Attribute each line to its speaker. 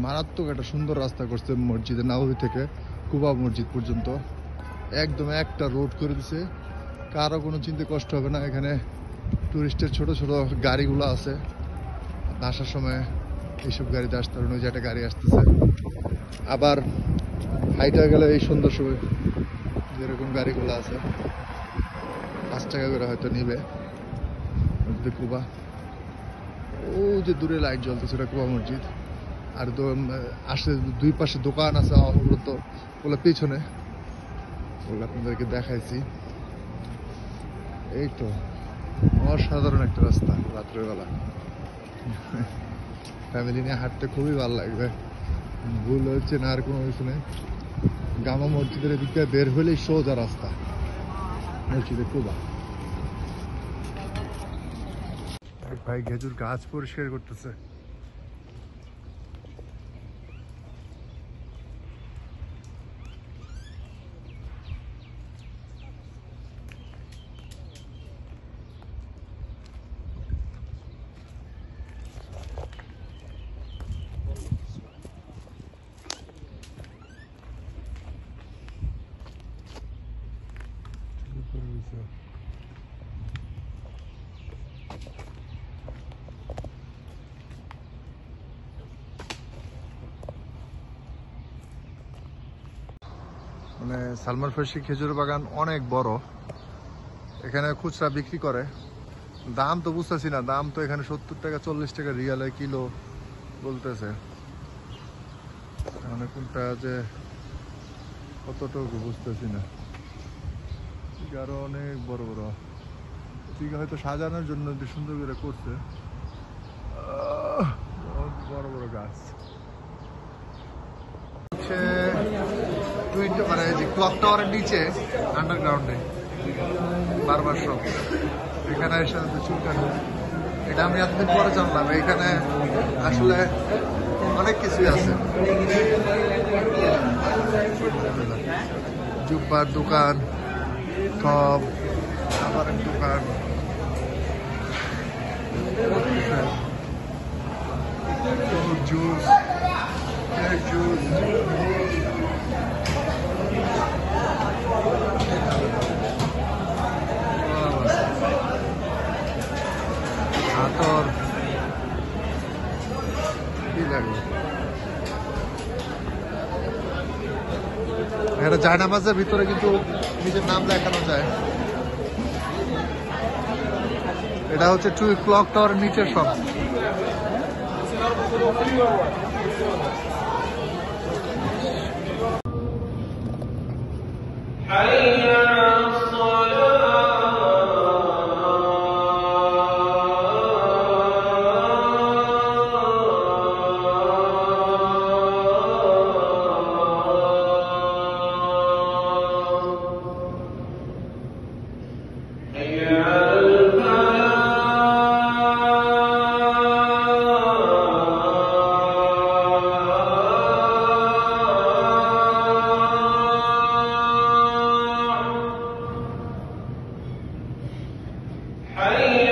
Speaker 1: মারাত্মক একটা সুন্দর রাস্তা করছে মসজিদে নববী থেকে কুবা মসজিদ পর্যন্ত। একদম একটা রোড করে দিছে, কারো কোনো চিন্তা কষ্ট হবে না। এখানে টুরিস্টের ছোট ছোট গাড়িগুলো আছে, আসার সময় এইসব গাড়িতে আসতে পারেন। ওই যে একটা গাড়ি আসতেছে। আবার হাইটা গেলে এই সুন্দর সময় যেরকম গাড়িগুলো আছে 5 টাকা করে হয়তো নিবে মসজিদে কুবা। ও যে দূরে লাইট জ্বলতেছে ওটা কুবা মসজিদ। আর আসলে দুই পাশে দোকান আছে, তো ওগুলো পিছনে, ওগুলো আপনাদেরকে দেখাইছি। এই তো অসাধারণ একটা রাস্তা রাত্রেবেলা, ফ্যামিলি নিয়ে হাঁটতে খুবই ভালো লাগবে। ভুল হচ্ছে না আর কোনো কিছু নেই। গামা মসজিদের এদিক থেকে বের হলেই সোজা রাস্তা মসজিদে কুবা। এক ভাই খেজুর গাছ পরিষ্কার করতেছে। মানে সালমান ফার্সি খেজুর বাগান অনেক বড়। এখানে খুচরা বিক্রি করে, দাম তো বুঝতেছি না। দাম তো এখানে 70 টাকা 40 টাকা রিয়ালে কিলো বলতেছে। মানে কোনটা যে কতটুকু বুঝতেছি না। আরো অনেক বড় বড় ঠিক হয়তো সাজানোর জন্য সুন্দর করে করছে। বড় বড় গাছ মানে যে ক্লক টাওয়ারের নিচে আন্ডারগ্রাউন্ডে বারবার শপ। এখানে এসে চুলকানি, এটা আমি এতদিন পরে জানলাম। এখানে আসলে অনেক কিছুই আছে, জুব্বার দোকান, সব খাবারের দোকান, জুস, জুস, আতর, কি লাগবে। এটা জায়নামাজের ভিতরে কিন্তু নিজের নাম লেখানো যায়। এটা হচ্ছে ক্লক টাওয়ারের নিচের সব।
Speaker 2: حي